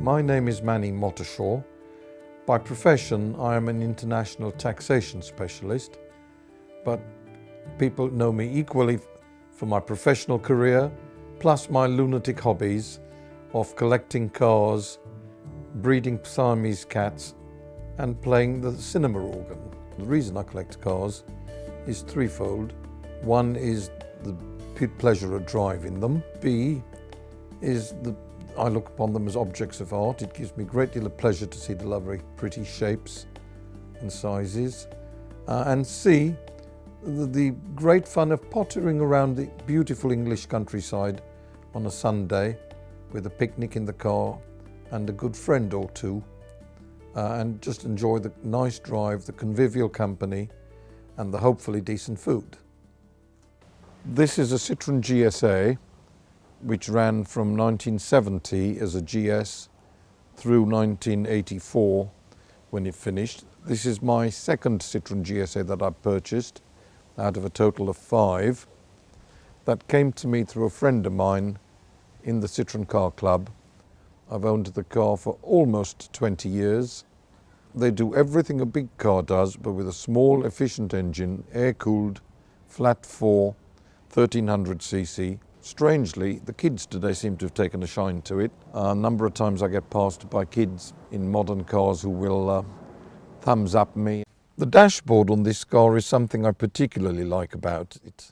My name is Manny Motashaw. By profession, I am an international taxation specialist, but people know me equally for my professional career, plus my lunatic hobbies of collecting cars, breeding Siamese cats, and playing the cinema organ. The reason I collect cars is threefold. One is the pleasure of driving them. B is I look upon them as objects of art. It gives me a great deal of pleasure to see the lovely pretty shapes and sizes. And C, the great fun of pottering around the beautiful English countryside on a Sunday with a picnic in the car and a good friend or two, and just enjoy the nice drive, the convivial company, and the hopefully decent food. This is a Citroën GSA, which ran from 1970 as a GS through 1984 when it finished. This is my second Citroën GSA that I purchased out of a total of 5 that came to me through a friend of mine in the Citroën Car Club. I've owned the car for almost 20 years. They do everything a big car does, but with a small, efficient engine, air-cooled, flat 4, 1300cc. Strangely, the kids today seem to have taken a shine to it. A number of times I get passed by kids in modern cars who will thumbs up me. The dashboard on this car is something I particularly like about it.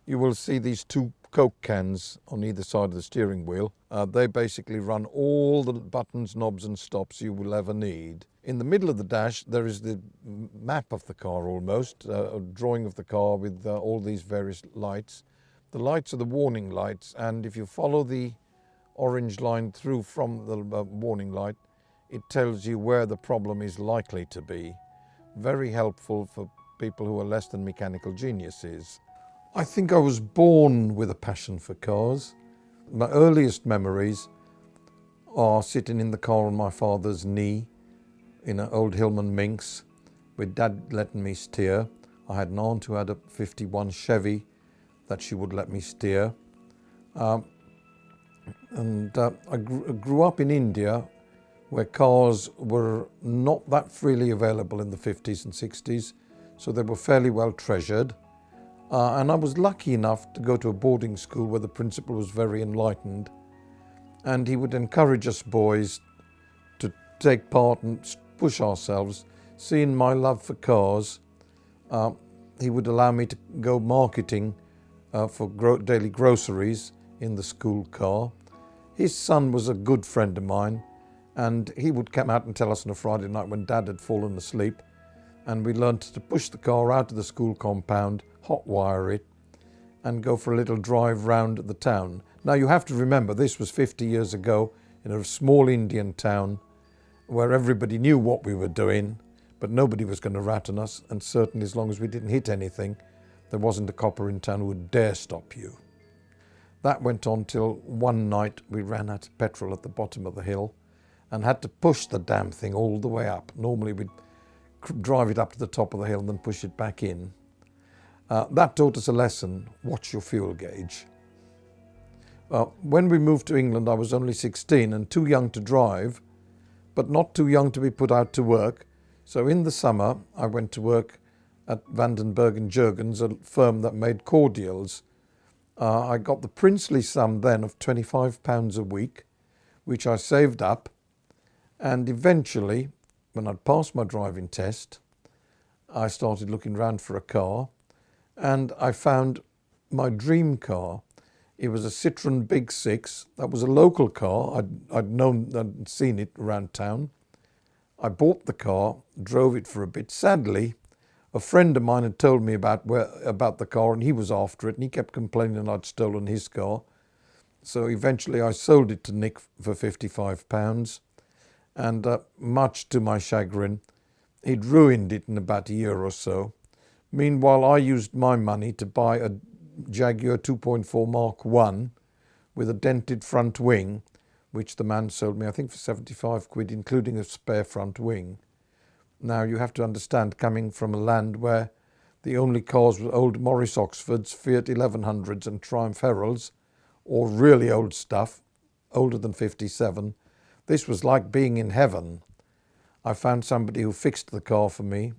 You will see these 2 Coke cans on either side of the steering wheel. They basically run all the buttons, knobs and stops you will ever need. In the middle of the dash there is the map of the car almost, a drawing of the car with all these various lights. The lights are the warning lights, and if you follow the orange line through from the warning light, it tells you where the problem is likely to be. Very helpful for people who are less than mechanical geniuses. I think I was born with a passion for cars. My earliest memories are sitting in the car on my father's knee in an old Hillman Minx with Dad letting me steer. I had an aunt who had a 51 Chevy that she would let me steer. I grew up in India where cars were not that freely available in the 50s and 60s, so they were fairly well treasured. And I was lucky enough to go to a boarding school where the principal was very enlightened, and he would encourage us boys to take part and push ourselves. Seeing my love for cars, he would allow me to go marketing for daily groceries in the school car. His son was a good friend of mine, and he would come out and tell us on a Friday night when Dad had fallen asleep, and we learned to push the car out of the school compound, hotwire it, and go for a little drive round the town. Now you have to remember, this was 50 years ago in a small Indian town where everybody knew what we were doing, but nobody was going to rat on us, and certainly as long as we didn't hit anything, there wasn't a copper in town who would dare stop you. That went on till one night we ran out of petrol at the bottom of the hill and had to push the damn thing all the way up. Normally we'd drive it up to the top of the hill and then push it back in. That taught us a lesson: watch your fuel gauge. When we moved to England I was only 16 and too young to drive, but not too young to be put out to work. So in the summer I went to work at Vandenberg and Jurgens, a firm that made cordials. I got the princely sum then of £25 a week, which I saved up, and eventually, when I'd passed my driving test, I started looking around for a car, and I found my dream car. It was a Citroën Big 6. That was a local car. I'd seen it around town. I bought the car, drove it for a bit. Sadly, a friend of mine had told me about the car, and he was after it, and he kept complaining I'd stolen his car. So eventually I sold it to Nick for £55, and much to my chagrin, he'd ruined it in about a year or so. Meanwhile, I used my money to buy a Jaguar 2.4 Mark I with a dented front wing, which the man sold me, I think, for 75 quid, including a spare front wing. Now, you have to understand, coming from a land where the only cars were old Morris Oxfords, Fiat 1100s and Triumph Heralds, or really old stuff, older than 57, This was like being in heaven. I found somebody who fixed the car for me,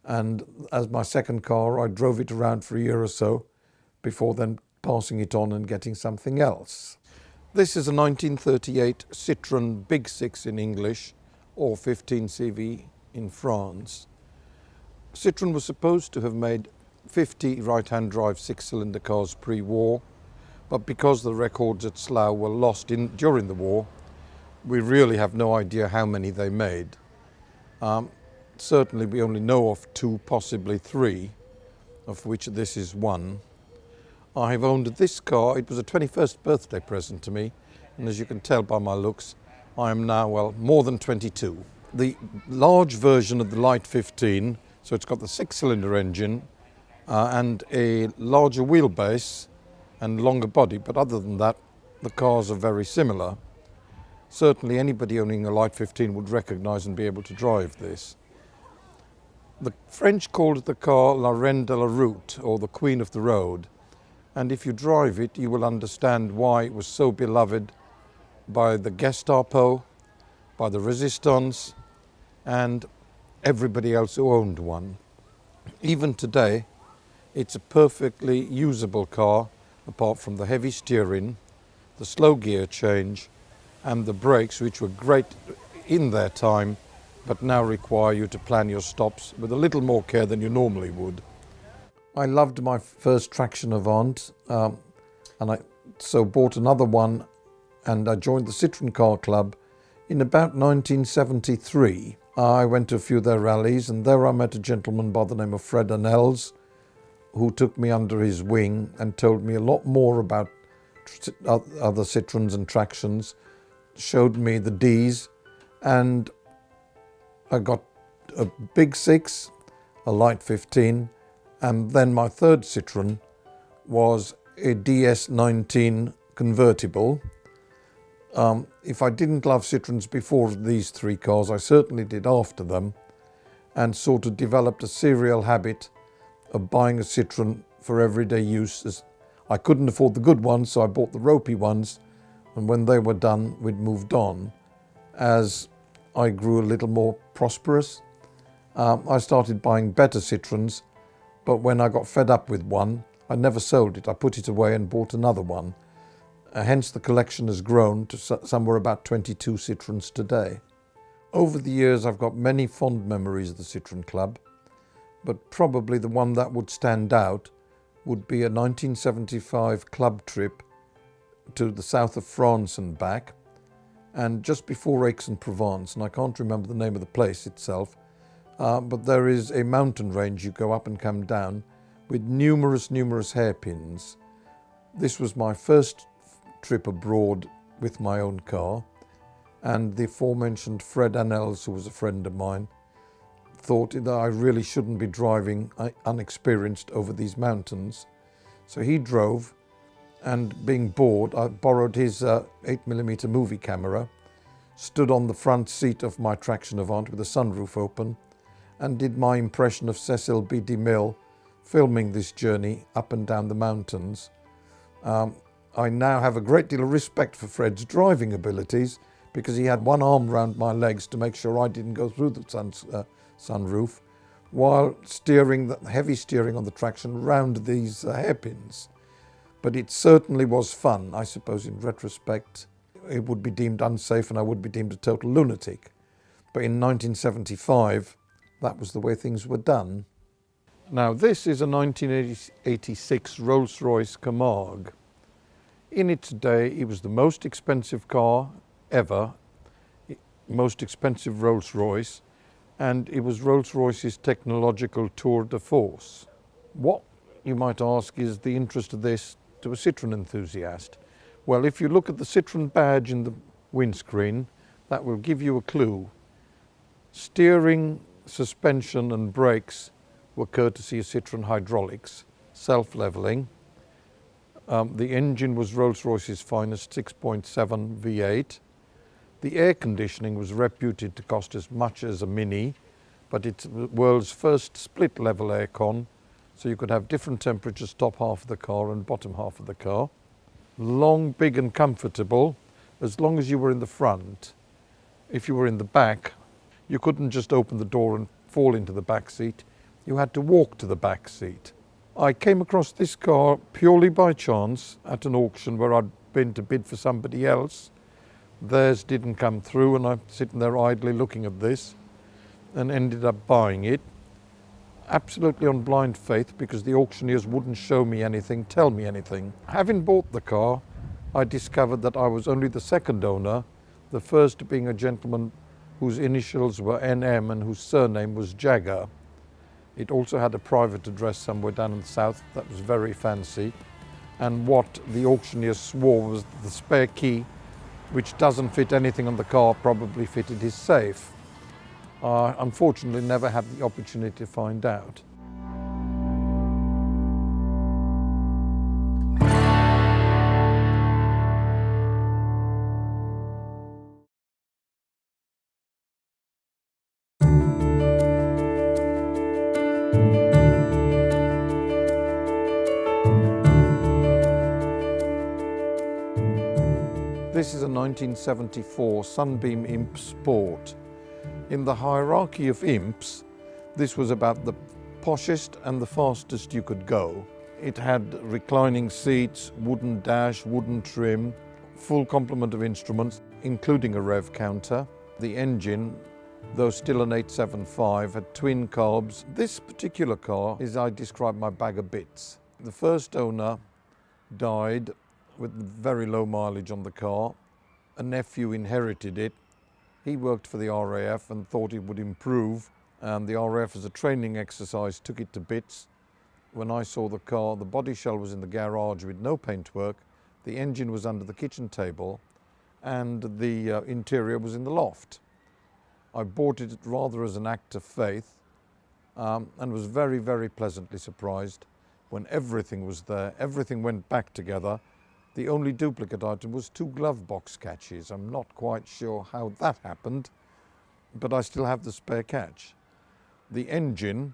and as my second car I drove it around for a year or so before then passing it on and getting something else. This is a 1938 Citroën Big Six in English, or 15 CV in France. Citroën was supposed to have made 50 right-hand drive six-cylinder cars pre-war, but because the records at Slough were lost during the war, we really have no idea how many they made. Certainly we only know of 2, possibly 3, of which this is one. I have owned this car. It was a 21st birthday present to me, and as you can tell by my looks, I am now, well, more than 22. The large version of the Light 15, so it's got the 6-cylinder engine and a larger wheelbase and longer body, but other than that, the cars are very similar. Certainly anybody owning a Light 15 would recognise and be able to drive this. The French called the car La Reine de la Route, or the Queen of the Road. And if you drive it, you will understand why it was so beloved by the Gestapo, by the Resistance, and everybody else who owned one. Even today, it's a perfectly usable car, apart from the heavy steering, the slow gear change, and the brakes, which were great in their time, but now require you to plan your stops with a little more care than you normally would. I loved my first traction Avant, and I so bought another one, and I joined the Citroën Car Club in about 1973. I went to a few of their rallies, and there I met a gentleman by the name of Fred Annels, who took me under his wing and told me a lot more about other Citroëns and tractions, showed me the Ds, and I got a Big Six, a Light 15, and then my third Citroën was a DS19 convertible. If I didn't love Citroëns before these 3 cars, I certainly did after them, and sort of developed a serial habit of buying a Citroën for everyday use. As I couldn't afford the good ones, so I bought the ropey ones, and when they were done, we'd moved on. As I grew a little more prosperous, I started buying better Citroëns, but when I got fed up with one, I never sold it. I put it away and bought another one. Hence the collection has grown to somewhere about 22 Citroëns today. Over the years I've got many fond memories of the Citroën Club, but probably the one that would stand out would be a 1975 club trip to the south of France and back, and just before Aix-en-Provence, and I can't remember the name of the place itself, but there is a mountain range you go up and come down with numerous hairpins. This was my first trip abroad with my own car, and the aforementioned Fred Annels, who was a friend of mine, thought that I really shouldn't be driving unexperienced over these mountains. So he drove, and being bored, I borrowed his 8mm movie camera, stood on the front seat of my traction Avant with the sunroof open, and did my impression of Cecil B. DeMille filming this journey up and down the mountains. I now have a great deal of respect for Fred's driving abilities, because he had one arm round my legs to make sure I didn't go through the sunroof, while steering, the heavy steering on the traction round these hairpins. But it certainly was fun. I suppose in retrospect it would be deemed unsafe and I would be deemed a total lunatic. But in 1975, that was the way things were done. Now this is a 1986 Rolls-Royce Camargue. In its day, it was the most expensive car ever, most expensive Rolls-Royce, and it was Rolls-Royce's technological tour de force. What, you might ask, is the interest of this to a Citroën enthusiast? Well, if you look at the Citroën badge in the windscreen, that will give you a clue. Steering, suspension and brakes were courtesy of Citroën hydraulics, self-leveling. The engine was Rolls-Royce's finest 6.7 V8. The air conditioning was reputed to cost as much as a Mini, but it's the world's first split-level aircon, so you could have different temperatures top half of the car and bottom half of the car. Long, big and comfortable, as long as you were in the front. if you were in the back, you couldn't just open the door and fall into the back seat. You had to walk to the back seat. I came across this car purely by chance at an auction where I'd been to bid for somebody else. Theirs didn't come through, and I'm sitting there idly looking at this and ended up buying it. Absolutely on blind faith, because the auctioneers wouldn't show me anything, tell me anything. Having bought the car, I discovered that I was only the second owner, the first being a gentleman whose initials were NM and whose surname was Jagger. It also had a private address somewhere down in the south that was very fancy. And what the auctioneer swore was the spare key, which doesn't fit anything on the car, probably fitted his safe. I unfortunately never had the opportunity to find out. This is a 1974 Sunbeam Imp Sport. In the hierarchy of imps, this was about the poshest and the fastest you could go. It had reclining seats, wooden dash, wooden trim, full complement of instruments, including a rev counter. The engine, though still an 875, had twin carbs. This particular car is, I describe, my bag of bits. The first owner died with very low mileage on the car. A nephew inherited it. He worked for the RAF and thought it would improve, and the RAF, as a training exercise, took it to bits. When I saw the car, the body shell was in the garage with no paintwork, the engine was under the kitchen table, and the interior was in the loft. I bought it rather as an act of faith, and was very, very pleasantly surprised when everything was there. Everything went back together. The only duplicate item was 2 glove box catches. I'm not quite sure how that happened, but I still have the spare catch. The engine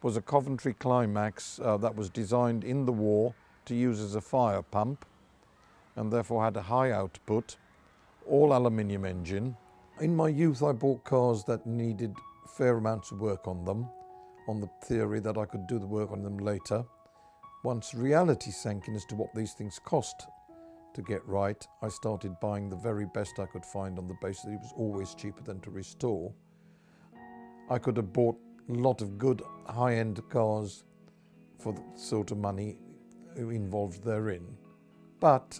was a Coventry Climax that was designed in the war to use as a fire pump, and therefore had a high output, all aluminium engine. In my youth, I bought cars that needed fair amounts of work on them, on the theory that I could do the work on them later. Once reality sank in as to what these things cost to get right, I started buying the very best I could find on the basis that it was always cheaper than to restore. I could have bought a lot of good high-end cars for the sort of money involved therein. But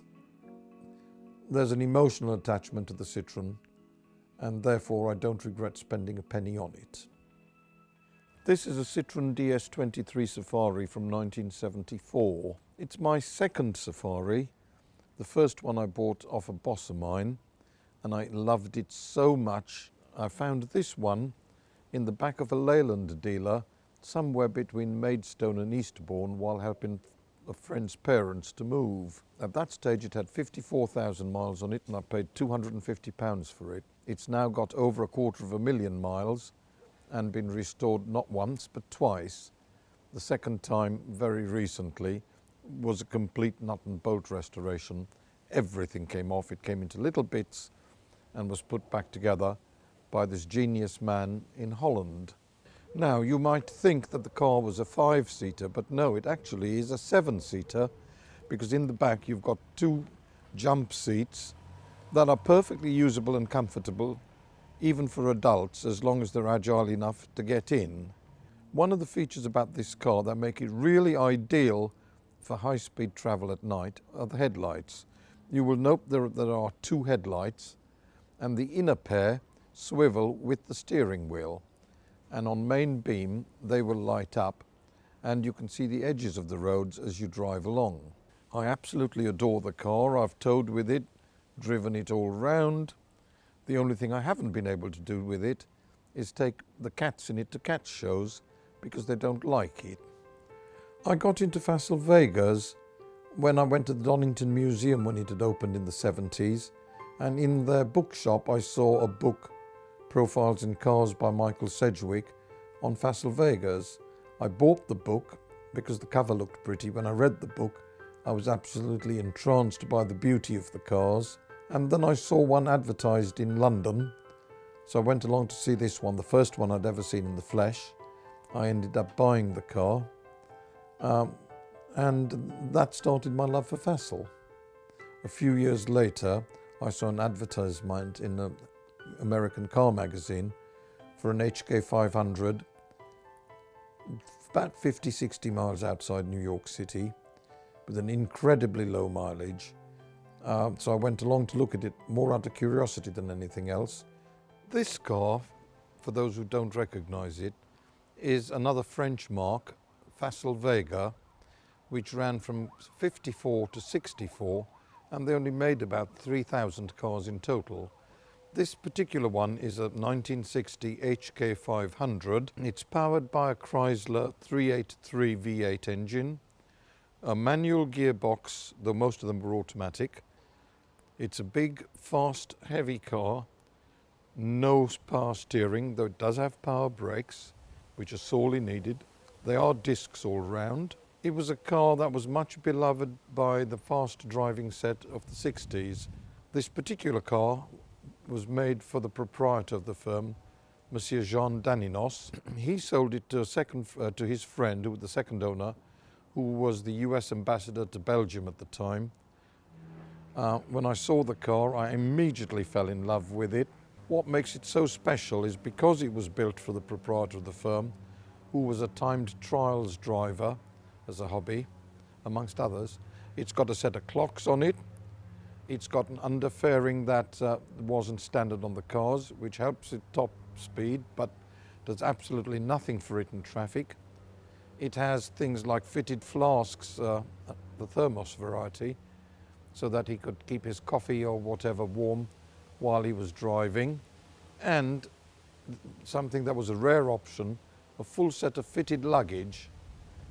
there's an emotional attachment to the Citroën, and therefore I don't regret spending a penny on it. This is a Citroën DS23 Safari from 1974. It's my second Safari. The first one I bought off a boss of mine, and I loved it so much. I found this one in the back of a Leyland dealer somewhere between Maidstone and Eastbourne while helping a friend's parents to move. At that stage it had 54,000 miles on it, and I paid £250 for it. It's now got over 250,000 miles and been restored not once but twice. The second time, very recently, was a complete nut and bolt restoration. Everything came off. It came into little bits and was put back together by this genius man in Holland. Now, you might think that the car was a 5-seater, but no, it actually is a 7-seater, because in the back you've got 2 jump seats that are perfectly usable and comfortable, even for adults, as long as they're agile enough to get in. One of the features about this car that make it really ideal for high-speed travel at night are the headlights. You will note there are 2 headlights, and the inner pair swivel with the steering wheel, and on main beam they will light up, and you can see the edges of the roads as you drive along. I absolutely adore the car. I've towed with it, driven it all round. The only thing I haven't been able to do with it is take the cats in it to cat shows, because they don't like it. I got into Facile Vegas when I went to the Donington Museum when it had opened in the 70s, and in their bookshop I saw a book, Profiles in Cars by Michael Sedgwick, on Facile Vegas. I bought the book because the cover looked pretty. When I read the book, I was absolutely entranced by the beauty of the cars. And then I saw one advertised in London, So I went along to see this one, the first one I'd ever seen in the flesh. I ended up buying the car, and that started my love for Fassel. A few years later, I saw an advertisement in an American car magazine for an HK 500, about 50-60 miles outside New York City, with an incredibly low mileage. So I went along to look at it more out of curiosity than anything else. This car, for those who don't recognize it, is another French marque, Fassel Vega, which ran from 54 to 64, and they only made about 3,000 cars in total. This particular one is a 1960 HK 500. It's powered by a Chrysler 383 V8 engine, a manual gearbox, though most of them were automatic. It's a big, fast, heavy car, no power steering, though it does have power brakes, which are sorely needed. There are discs all round. It was a car that was much beloved by the fast driving set of the 60s. This particular car was made for the proprietor of the firm, Monsieur Jean Daninos. He sold it to his friend, who was the second owner, who was the US ambassador to Belgium at the time. When I saw the car, I immediately fell in love with it. What makes it so special is because it was built for the proprietor of the firm, who was a timed trials driver as a hobby, amongst others. It's got a set of clocks on it. It's got an underfairing that wasn't standard on the cars, which helps it top speed, but does absolutely nothing for it in traffic. It has things like fitted flasks, the thermos variety, so that he could keep his coffee or whatever warm while he was driving. And something that was a rare option, a full set of fitted luggage,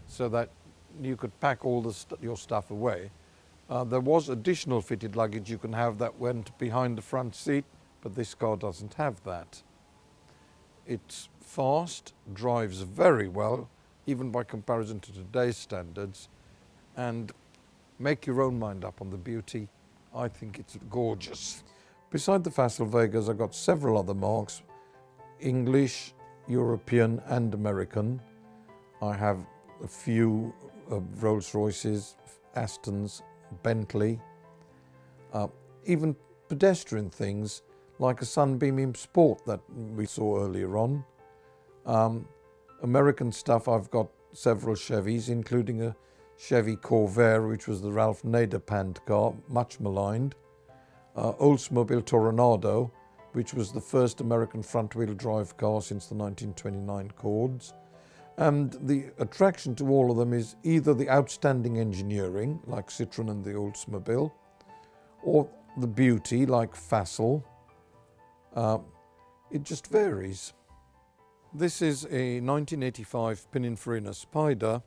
so that you could pack all your stuff away. There was additional fitted luggage you can have that went behind the front seat, but this car doesn't have that. It's fast, drives very well, even by comparison to today's standards, and make your own mind up on the beauty. I think it's gorgeous. Beside the Fassel Vegas, I've got several other marques, English, European and American. I have a few Rolls-Royces, Astons, Bentley, even pedestrian things like a Sunbeam Sport that we saw earlier on. American stuff, I've got several Chevys, including a Chevy Corvair, which was the Ralph Nader panned car, much maligned. Oldsmobile Toronado, which was the first American front-wheel drive car since the 1929 Cords. And the attraction to all of them is either the outstanding engineering, like Citroën and the Oldsmobile, or the beauty, like Fassel. It just varies. This is a 1985 Pininfarina Spider,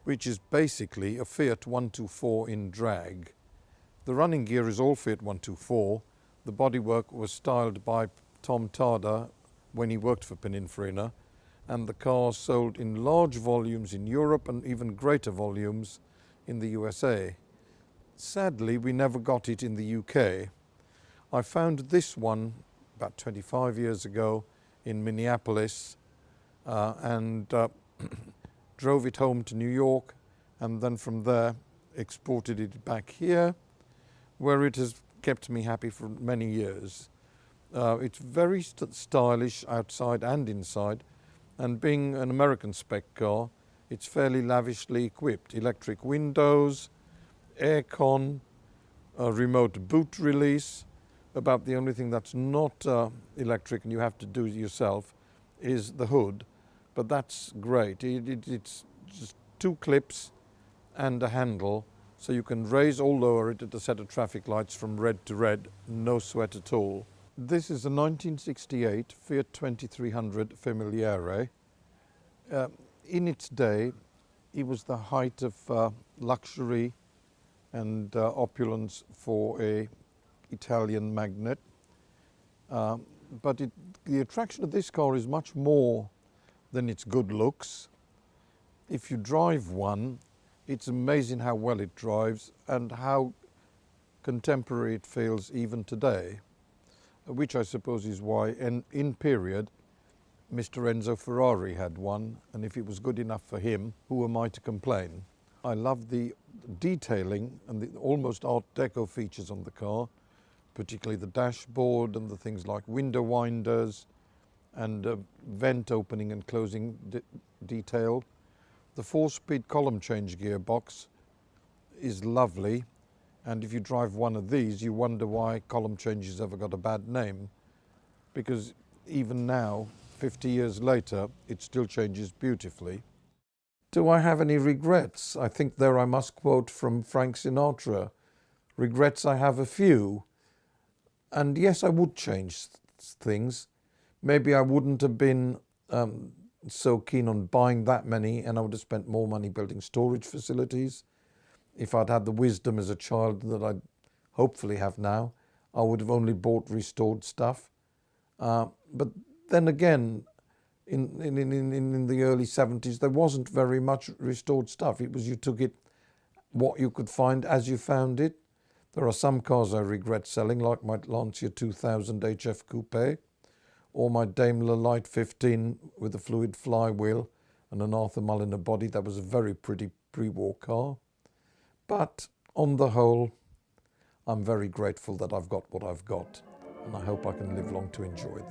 which is basically a Fiat 124 in drag. The running gear is all Fiat 124. The bodywork was styled by Tom Tada when he worked for Pininfarina, and the car sold in large volumes in Europe and even greater volumes in the USA. Sadly, we never got it in the UK. I found this one about 25 years ago in Minneapolis and drove it home to New York, and then from there exported it back here, where it has kept me happy for many years. It's very stylish outside and inside, and being an American spec car, it's fairly lavishly equipped. Electric windows, aircon, a remote boot release. About the only thing that's not electric and you have to do it yourself is the hood, but that's great. It's just two clips and a handle, so you can raise or lower it at a set of traffic lights from red to red, no sweat at all. This is a 1968 Fiat 2300 Familiare. In its day, it was the height of luxury and opulence for a Italian magnate. But the attraction of this car is much more than its good looks. If you drive one, it's amazing how well it drives and how contemporary it feels even today. which I suppose is why in period Mr. Enzo Ferrari had one, and if it was good enough for him, who am I to complain? I love the detailing and the almost Art Deco features on the car, particularly the dashboard and the things like window winders and vent opening and closing detail. The 4-speed column change gearbox is lovely, and if you drive one of these you wonder why column change has ever got a bad name, because even now, 50 years later, it still changes beautifully. Do I have any regrets? I think there I must quote from Frank Sinatra. Regrets, I have a few. And yes, I would change things. Maybe I wouldn't have been so keen on buying that many, and I would have spent more money building storage facilities. If I'd had the wisdom as a child that I hopefully have now, I would have only bought restored stuff. But then again, in the early 70s, there wasn't very much restored stuff. It was you took it, what you could find as you found it. There are some cars I regret selling, like my Lancia 2000 HF Coupe, or my Daimler Light 15 with a fluid flywheel and an Arthur Mulliner body. That was a very pretty pre-war car. But on the whole, I'm very grateful that I've got what I've got, and I hope I can live long to enjoy it.